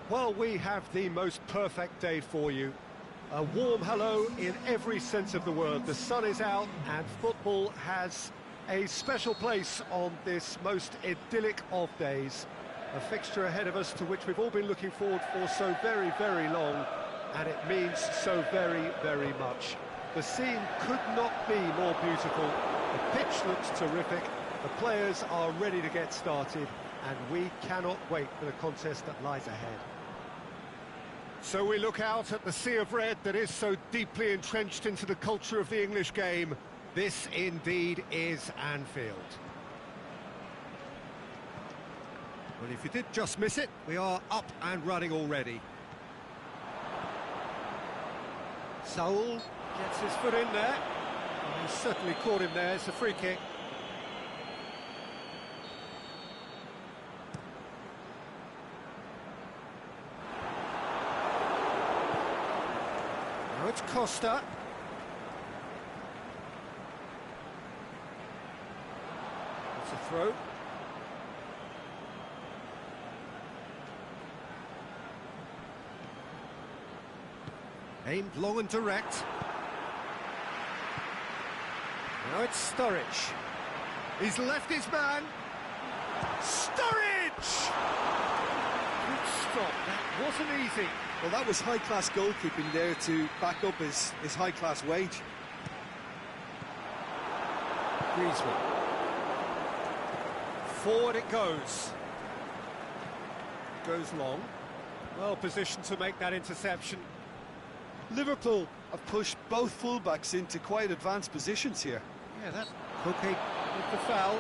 Well, we have the most perfect day for you. A warm hello in every sense of the word. The sun is out and football has a special place on this most idyllic of days. A fixture ahead of us to which we've all been looking forward for so very, very long, and it means so very, very much. The scene could not be more beautiful. The pitch looks terrific. The players are ready to get started, and we cannot wait for the contest that lies ahead. So we look out at the sea of red that is so deeply entrenched into the culture of the English game. This indeed is Anfield. Well, if you did just miss it, we are up and running already. Saul gets his foot in there. Well, he's certainly caught him there. It's a free kick. Now it's Costa. It's a throw. Aimed long and direct. Now it's Sturridge. He's left his man. Sturridge! Good stop. That wasn't easy. Well, that was high-class goalkeeping there to back up his high-class wage. Griezmann. Forward it goes. Goes long. Well positioned to make that interception. Liverpool have pushed both fullbacks into quite advanced positions here. Yeah, that's okay with the foul.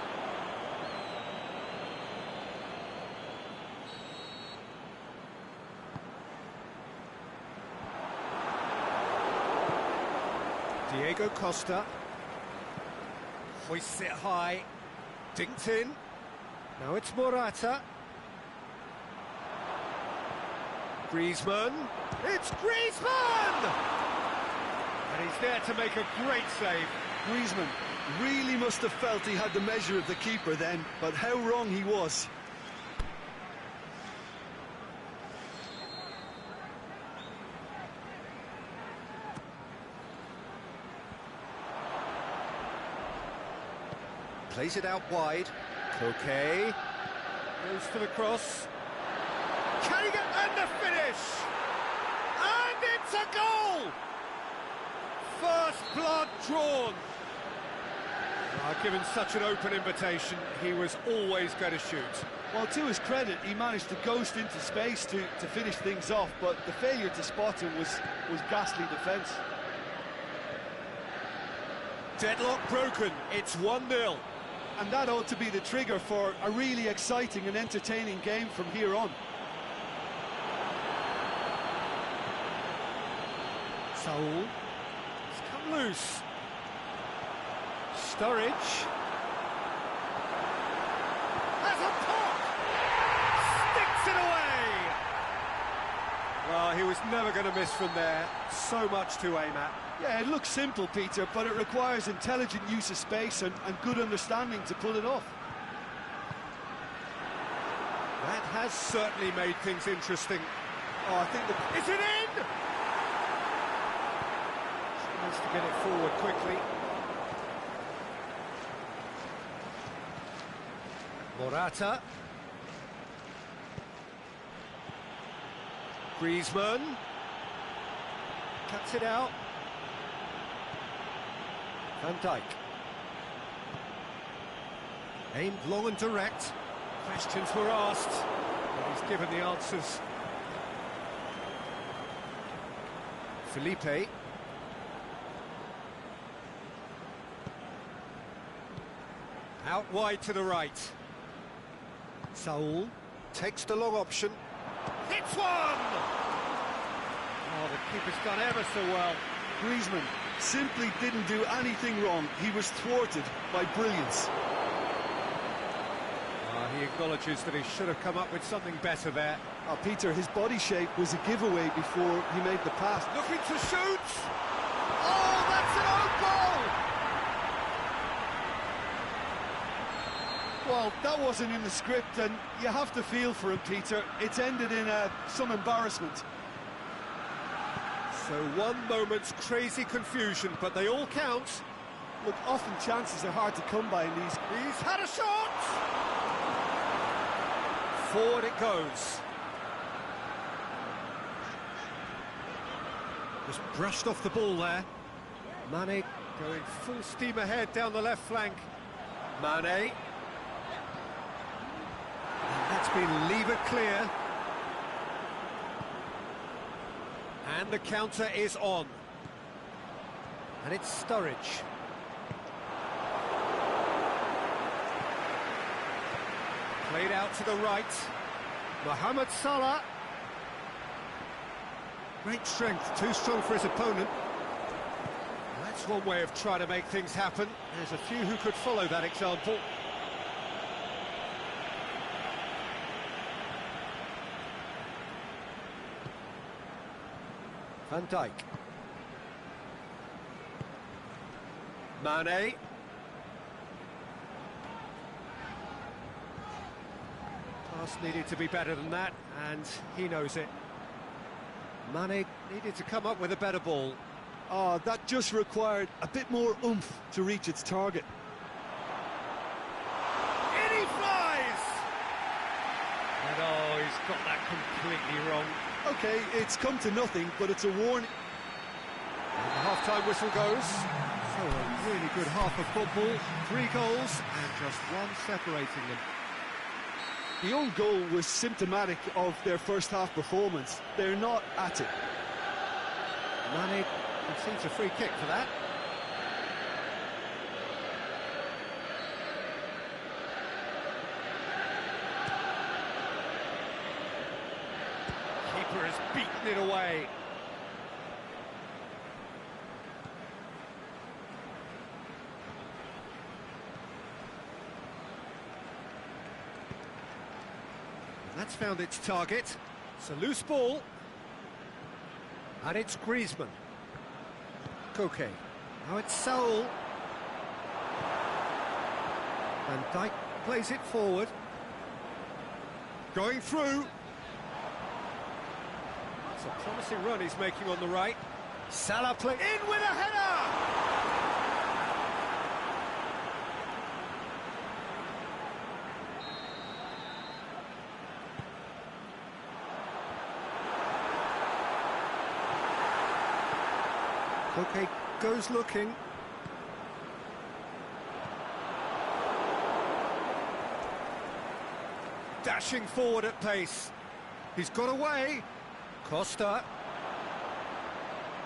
Diego Costa hoists it high, dinked in. Now it's Morata. Griezmann. It's Griezmann! And he's there to make a great save. Griezmann really must have felt he had the measure of the keeper then, but how wrong he was. Plays it out wide. Koke goes for the cross. Can he get and the finish? And it's a goal! First blood drawn. Given such an open invitation, he was always going to shoot. Well, to his credit, he managed to ghost into space to finish things off, but the failure to spot him was ghastly defence. Deadlock broken, it's 1-0. And that ought to be the trigger for a really exciting and entertaining game from here on. Saul, it's come loose. Sturridge. Has a pop! Sticks it away! Well, he was never going to miss from there. So much to aim at. Yeah, it looks simple, Peter, but it requires intelligent use of space and good understanding to pull it off. That has certainly made things interesting. Oh, I think Is it in? Tries to get it forward quickly. Morata. Griezmann. Cuts it out. Van Dijk. Aimed long and direct. Questions were asked, but he's given the answers. Felipe. Out wide to the right. Saul takes the long option. Hits one! Oh, the keeper's done ever so well. Griezmann simply didn't do anything wrong. He was thwarted by brilliance. He acknowledges that he should have come up with something better there. Oh, Peter, his body shape was a giveaway before he made the pass. Looking to shoot! Oh, that's an own goal! Well, that wasn't in the script, and you have to feel for him, Peter. It's ended in some embarrassment. So one moment's crazy confusion, but they all count. Look, often chances are hard to come by in these. He's had a shot! Forward it goes. Just brushed off the ball there. Mane going full steam ahead down the left flank. Mane. And that's been levered clear. And the counter is on. And it's Sturridge. Played out to the right. Mohamed Salah. Great strength, too strong for his opponent. That's one way of trying to make things happen. There's a few who could follow that example. Van Dijk. Mane. Pass needed to be better than that, and he knows it. Mane needed to come up with a better ball. Oh, that just required a bit more oomph to reach its target. In he flies! And oh, he's got that completely wrong. OK, it's come to nothing, but it's a warning. And the half-time whistle goes. So a really good half of football. 3 goals and just one separating them. The own goal was symptomatic of their first-half performance. They're not at it. Mane concedes a free kick for that. Keeper has beaten it away. That's found its target. It's a loose ball. And it's Griezmann. Koke. Now it's Saul. Van Dijk plays it forward. Going through. It's a promising run he's making on the right. Salah play in with a header! Koke goes looking. Dashing forward at pace. He's got away. Costa.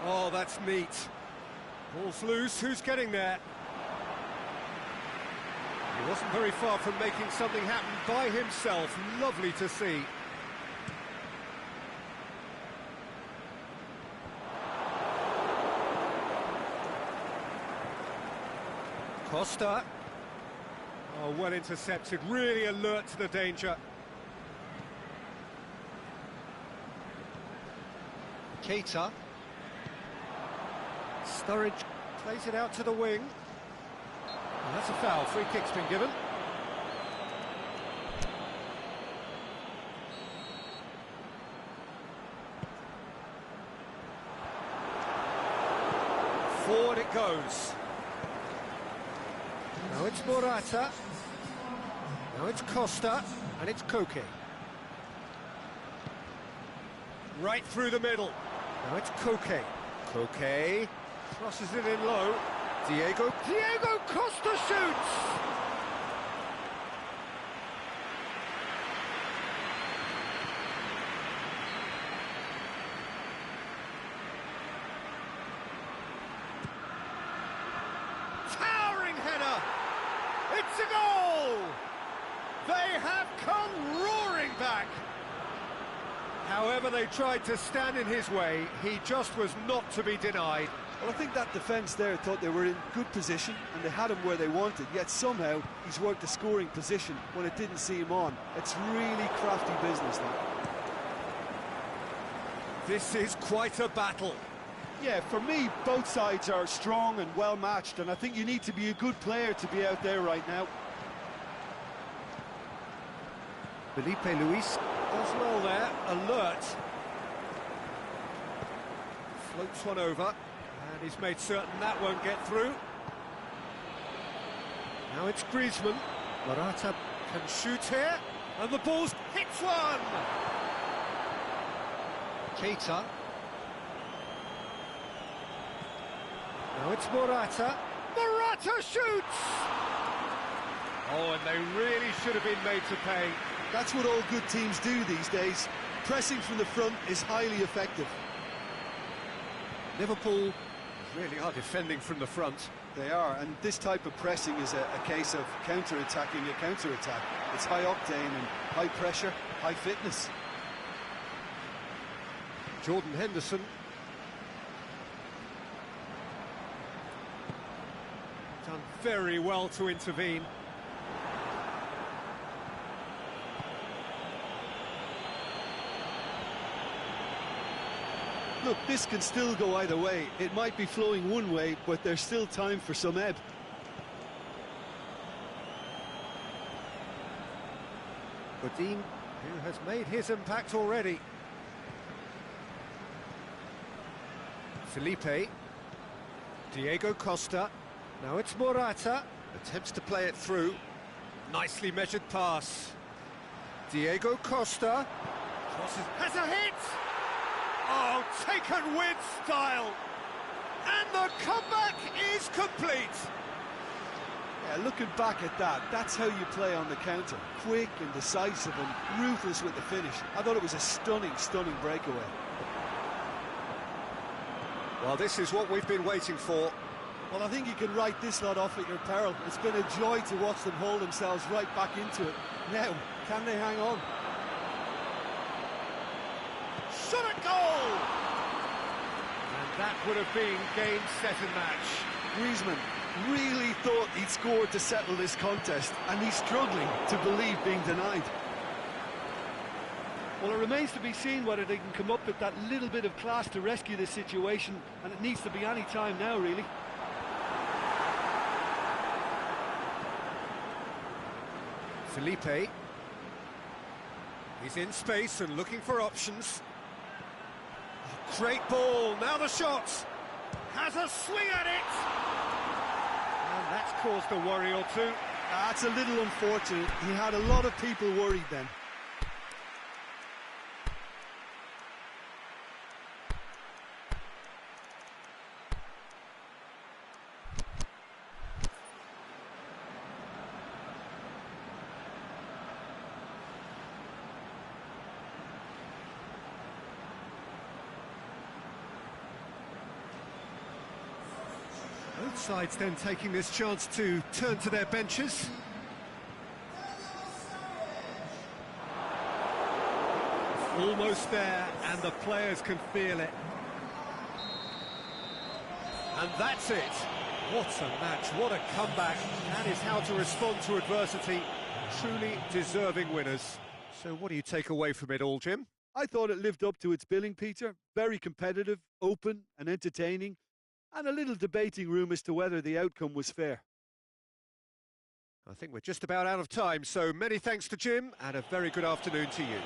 Oh, that's neat. Ball's loose. Who's getting there? He wasn't very far from making something happen by himself. Lovely to see. Costa. Oh, well intercepted, really alert to the danger. Keita. Sturridge plays it out to the wing. And that's a foul, free kick's been given. Forward it goes. Now it's Morata. Now it's Costa. And it's Koke. Right through the middle. Now it's Koke. Koke crosses it in low. Diego Costa shoots! Towering header! It's a goal! They have come roaring back! However they tried to stand in his way, he just was not to be denied. Well, I think that defence there thought they were in good position and they had him where they wanted, yet somehow he's worked a scoring position when it didn't see him on. It's really crafty business, that. This is quite a battle. Yeah, for me, both sides are strong and well matched, and I think you need to be a good player to be out there right now. Felipe Luis does well there, alert. Floats one over, and he's made certain that won't get through. Now it's Griezmann. Morata can shoot here, and the ball's hits one! Keita. Now it's Morata. Morata shoots! Oh, and they really should have been made to pay. That's what all good teams do these days. Pressing from the front is highly effective. Liverpool really are defending from the front. They are, and this type of pressing is a case of counter-attacking a counter-attack. It's high octane and high pressure, high fitness. Jordan Henderson. Done very well to intervene. Look, this can still go either way. It might be flowing one way, but there's still time for some ebb. Godin, who has made his impact already. Felipe. Diego Costa. Now it's Morata. Attempts to play it through. Nicely measured pass. Diego Costa. Crosses. Has a hit! Oh, taken with style. And the comeback is complete. Yeah, looking back at that, that's how you play on the counter. Quick and decisive and ruthless with the finish. I thought it was a stunning, stunning breakaway. Well, this is what we've been waiting for. Well, I think you can write this lot off at your peril. It's been a joy to watch them hold themselves right back into it. Now, can they hang on? Shot at goal! And that would have been game, set and match. Griezmann really thought he'd scored to settle this contest, and he's struggling to believe being denied. Well, it remains to be seen whether they can come up with that little bit of class to rescue this situation, and it needs to be any time now, really. Felipe. He's in space and looking for options. Great ball, now the shot. Has a swing at it. And that's caused a worry or two. That's a little unfortunate. He had a lot of people worried then. Both sides then taking this chance to turn to their benches. Almost there, and the players can feel it. And that's it. What a match, what a comeback. That is how to respond to adversity. Truly deserving winners. So what do you take away from it all, Jim? I thought it lived up to its billing, Peter. Very competitive, open and entertaining, and a little debating room as to whether the outcome was fair. I think we're just about out of time, so many thanks to Jim, and a very good afternoon to you.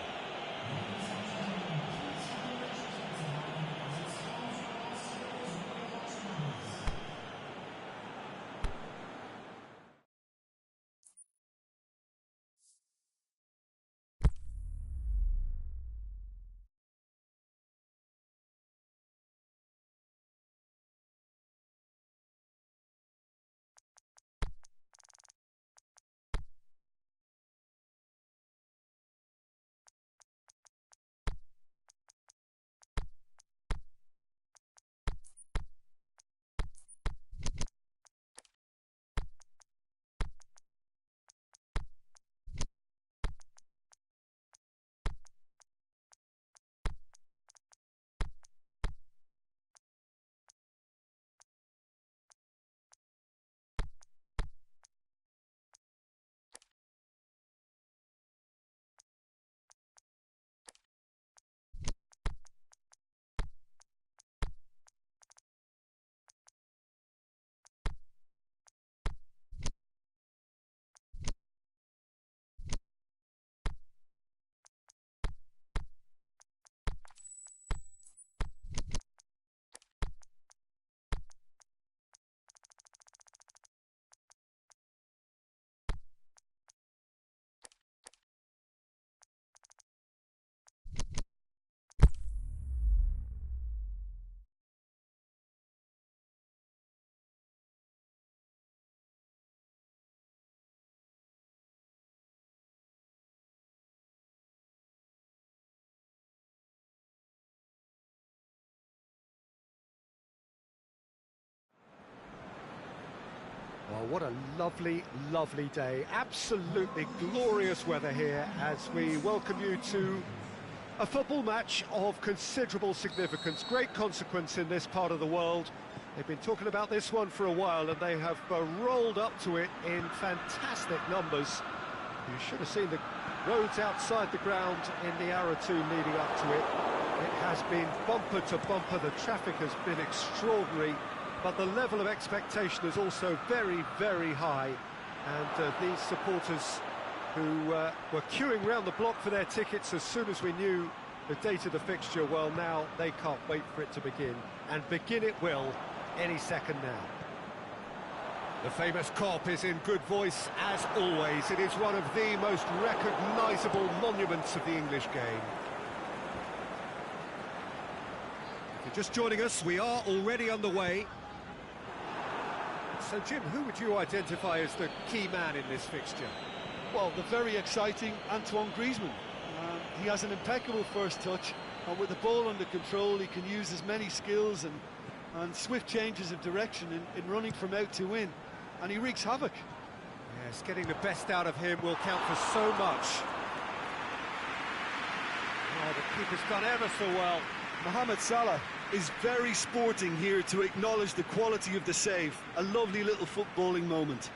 Well, what a lovely, lovely day. Absolutely glorious weather here as we welcome you to a football match of considerable significance, great consequence in this part of the world. They've been talking about this one for a while and they have rolled up to it in fantastic numbers. You should have seen the roads outside the ground in the hour or two leading up to it. It has been bumper to bumper, the traffic has been extraordinary, but the level of expectation is also very, very high. And these supporters who were queuing round the block for their tickets as soon as we knew the date of the fixture, well, now they can't wait for it to begin. And begin it will any second now. The famous Kop is in good voice as always. It is one of the most recognisable monuments of the English game. If you're just joining us, we are already underway. So, Jim, who would you identify as the key man in this fixture? Well, the very exciting Antoine Griezmann. He has an impeccable first touch, and with the ball under control, he can use his many skills and swift changes of direction in running from out to in, and he wreaks havoc. Yes, getting the best out of him will count for so much. Oh, the keeper's done ever so well. Mohamed Salah is very sporting here to acknowledge the quality of the save. A lovely little footballing moment.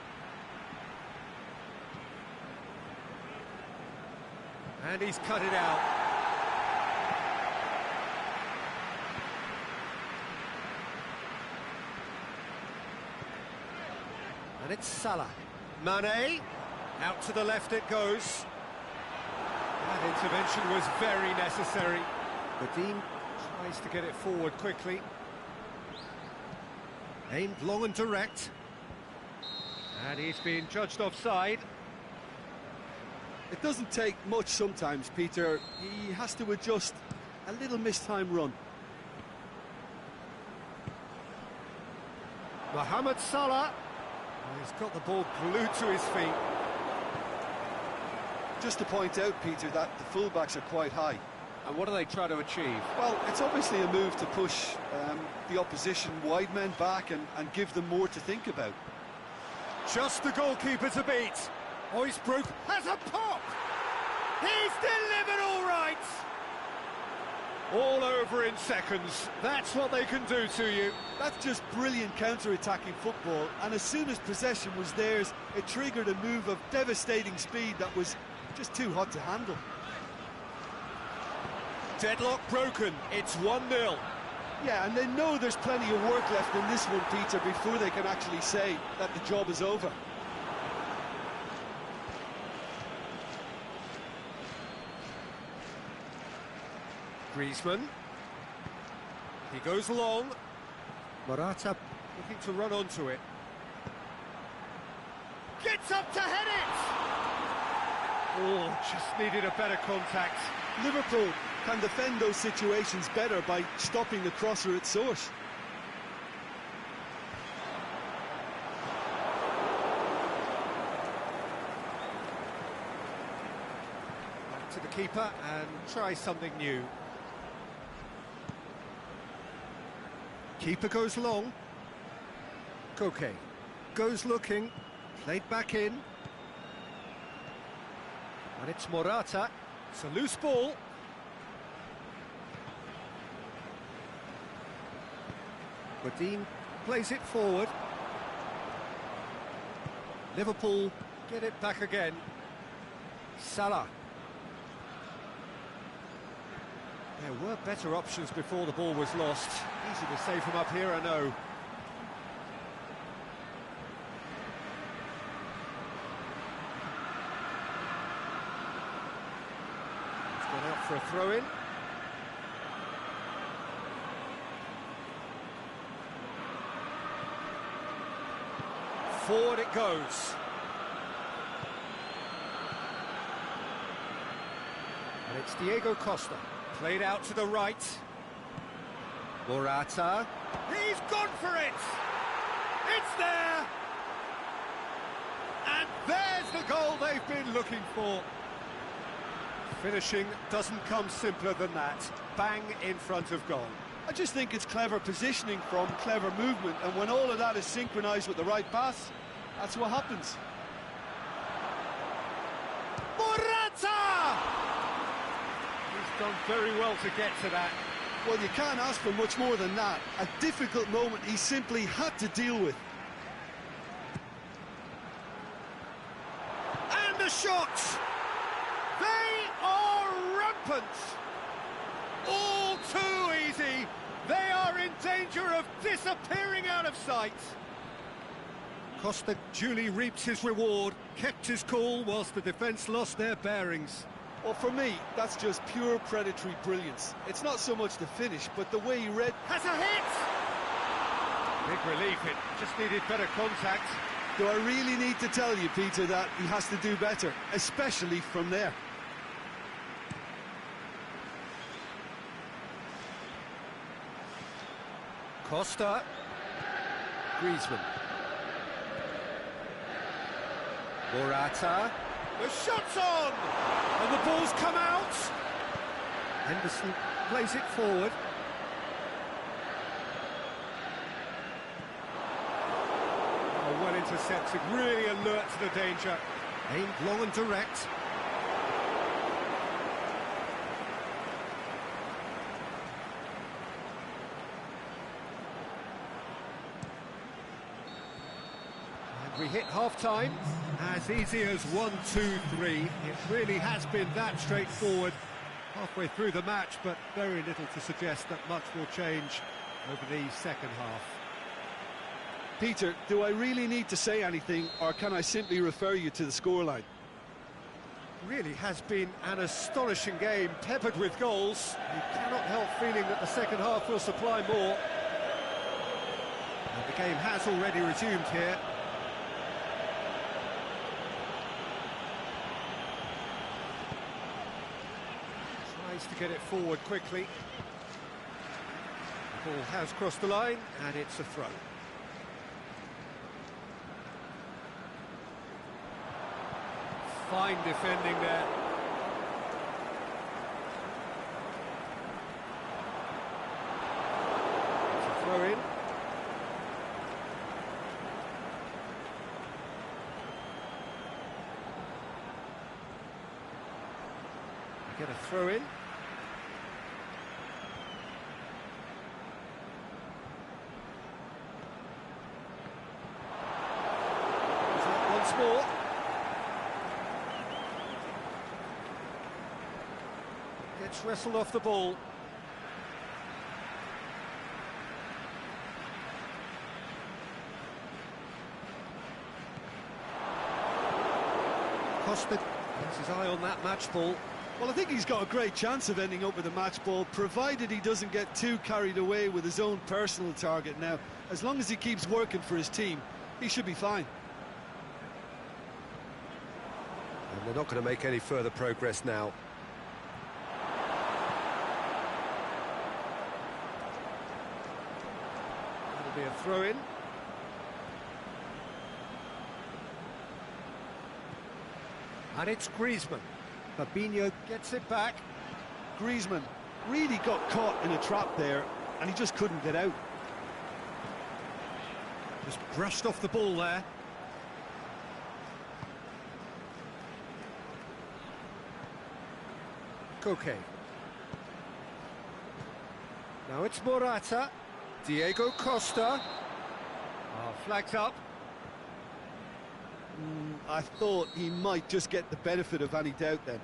And he's cut it out. And it's Salah. Mane, out to the left it goes. That intervention was very necessary. Badin tries to get it forward quickly. Aimed long and direct. And he's been judged offside. It doesn't take much sometimes, Peter. He has to adjust a little mistimed run. Mohamed Salah. He's got the ball glued to his feet. Just to point out, Peter, that the fullbacks are quite high. And what do they try to achieve? Well, it's obviously a move to push the opposition wide men back and give them more to think about. Just the goalkeeper to beat. Oisbrook has a pop! He's delivered all right! All over in seconds. That's what they can do to you. That's just brilliant counter-attacking football, and as soon as possession was theirs, it triggered a move of devastating speed that was just too hot to handle. Deadlock broken, it's 1-0. Yeah, and they know there's plenty of work left in this one, Peter, before they can actually say that the job is over. Griezmann. He goes long. Morata looking to run onto it. Gets up to head it! Oh, just needed a better contact. Liverpool can defend those situations better by stopping the crosser at source. Back to the keeper and try something new. Keeper goes long. Koke goes looking, played back in. And it's Morata. It's a loose ball. Badin plays it forward. Liverpool get it back again. Salah. There were better options before the ball was lost. Easy to say from up here, I know. It's gone out for a throw-in. Forward it goes. And it's Diego Costa. Played out to the right. Morata. He's gone for it! It's there! And there's the goal they've been looking for. Finishing doesn't come simpler than that. Bang in front of goal. I just think it's clever positioning from clever movement, and when all of that is synchronised with the right pass, That's what happens. Morata! He's done very well to get to that. Well, you can't ask for much more than that. A difficult moment he simply had to deal with. And the shots! They are rampant! All too easy! They are in danger of disappearing out of sight! Costa duly reaps his reward, kept his cool whilst the defence lost their bearings. Well, for me, that's just pure predatory brilliance. It's not so much the finish, but the way he read... Has a hit! Big relief, it just needed better contact. Do I really need to tell you, Peter, that he has to do better, especially from there? Costa. Griezmann. Morata. The shot's on! And the ball's come out! Henderson plays it forward. Oh, well intercepted, really alert to the danger. Aimed long and direct. We hit half-time, as easy as 1, 2, 3. It really has been that straightforward halfway through the match, but very little to suggest that much will change over the second half. Peter, do I really need to say anything, or can I simply refer you to the scoreline? Really has been an astonishing game, peppered with goals. You cannot help feeling that the second half will supply more. And the game has already resumed here. To get it forward quickly. The ball has crossed the line and it's a throw. Fine defending there. It's a throw in. Get a throw in. More. Gets wrestled off the ball. Costa has his eye on that match ball. Well, I think he's got a great chance of ending up with a match ball, provided he doesn't get too carried away with his own personal target now. As long as he keeps working for his team, he should be fine. And they're not going to make any further progress now. That'll be a throw-in. And it's Griezmann. Fabinho gets it back. Griezmann really got caught in a trap there, and he just couldn't get out. Just brushed off the ball there. Koke. Now it's Morata. Diego Costa. Flags up. I thought he might just get the benefit of any doubt then.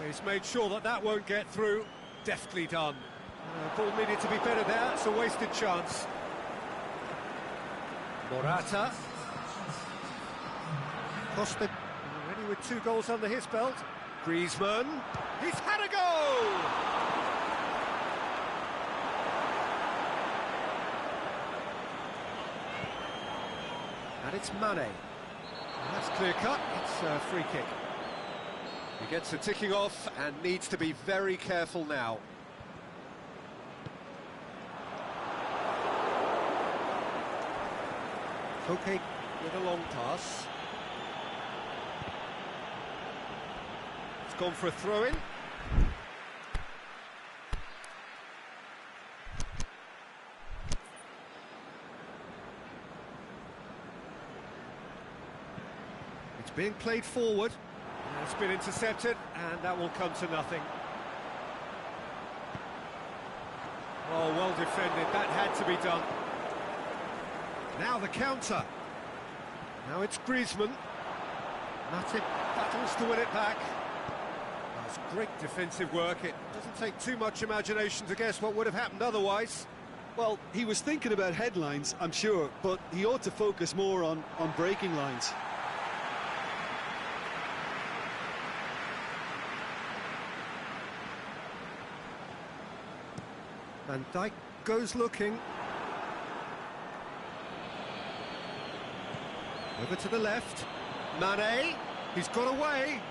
He's made sure that that won't get through. Deftly done. Ball needed to be better there. It's a wasted chance. Morata. Costa already with 2 goals under his belt. Griezmann. He's had a go! And it's Mane. And that's clear cut. It's a free kick. He gets a ticking off and needs to be very careful now. Koke with a long pass. It's gone for a throw-in. being played forward. And it's been intercepted, and that will come to nothing. Oh, well defended. That had to be done. Now the counter. Now it's Griezmann. Matip battles to win it back. That's great defensive work. It doesn't take too much imagination to guess what would have happened otherwise. Well, he was thinking about headlines, I'm sure, but he ought to focus more on breaking lines. Van Dijk goes looking. Over to the left. Mane, he's got away.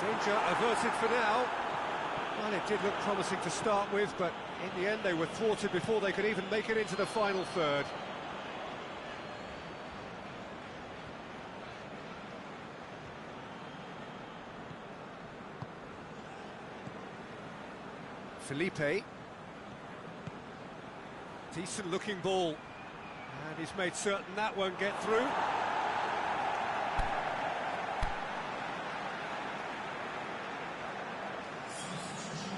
Danger averted for now. Well, it did look promising to start with, but in the end they were thwarted before they could even make it into the final third. Felipe. Decent looking ball. And he's made certain that won't get through.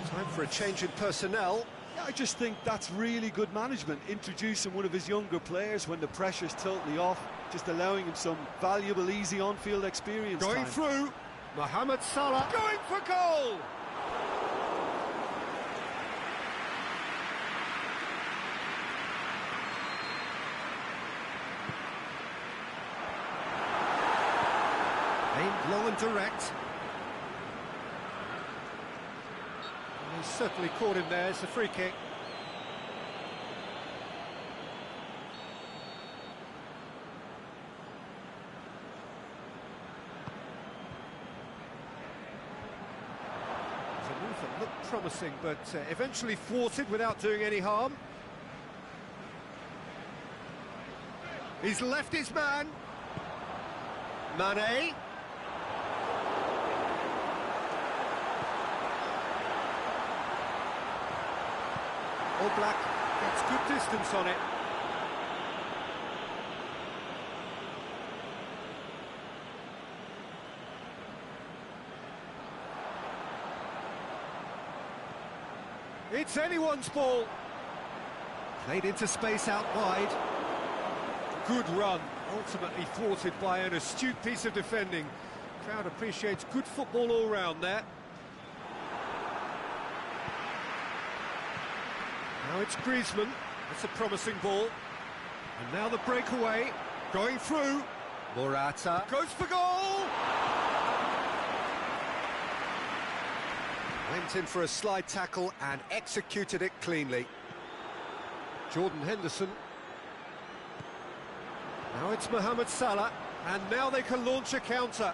Time for a change in personnel. Yeah, I just think that's really good management, introducing one of his younger players when the pressure's totally off, just allowing him some valuable, easy on-field experience. Going through. Mohamed Salah going for goal! Aimed low and direct. And he's certainly caught him there. It's a free kick. It's a move that looked promising, but eventually thwarted without doing any harm. He's left his man. Mane. Black gets good distance on it. It's anyone's ball. Played into space out wide. Good run, ultimately thwarted by an astute piece of defending. Crowd appreciates good football all round there. Now it's Griezmann. That's a promising ball. And now the breakaway. Going through. Morata goes for goal! Went in for a slide tackle and executed it cleanly. Jordan Henderson. Now it's Mohamed Salah. And now they can launch a counter.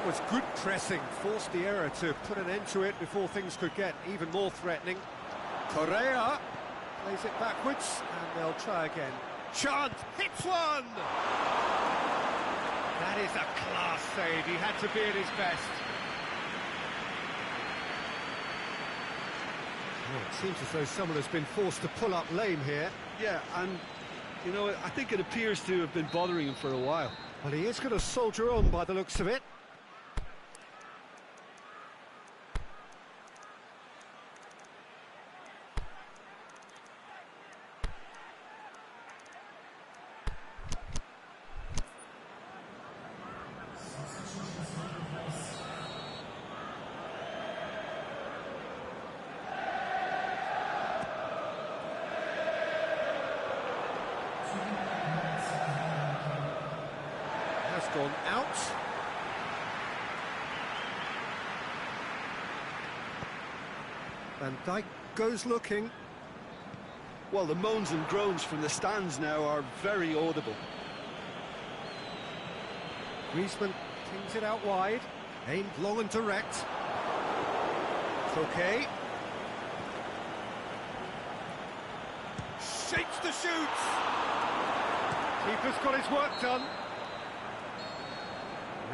Was good pressing, forced the error to put an end to it before things could get even more threatening. Correa plays it backwards, and they'll try again. Chant hits one! That is a class save, he had to be at his best. Well, it seems as though someone has been forced to pull up lame here. Yeah, and, you know, I think it appears to have been bothering him for a while. Well, he is going to soldier on by the looks of it. Gone out. Van Dijk goes looking. Well, the moans and groans from the stands now are very audible. Griezmann kings it out wide. Aimed long and direct. It's okay. Shapes the shoots. Keeper's got his work done.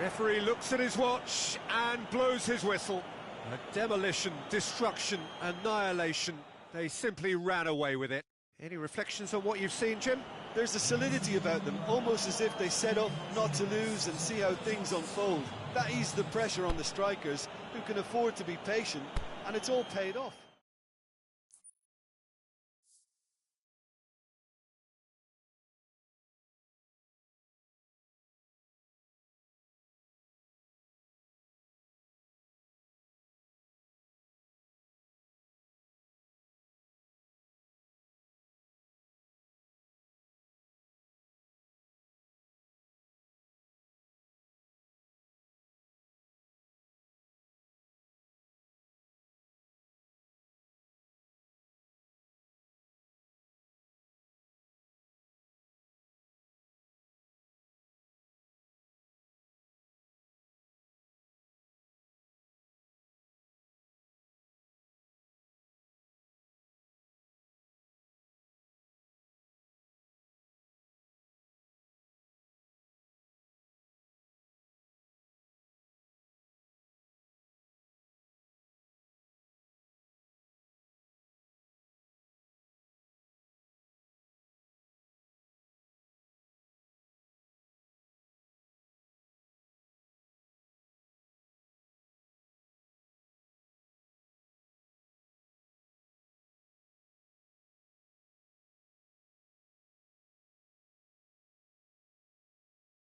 Referee looks at his watch and blows his whistle. Demolition, destruction, annihilation. They simply ran away with it. Any reflections on what you've seen, Jim? There's a solidity about them, almost as if they set up not to lose and see how things unfold. That eased the pressure on the strikers, who can afford to be patient, and it's all paid off.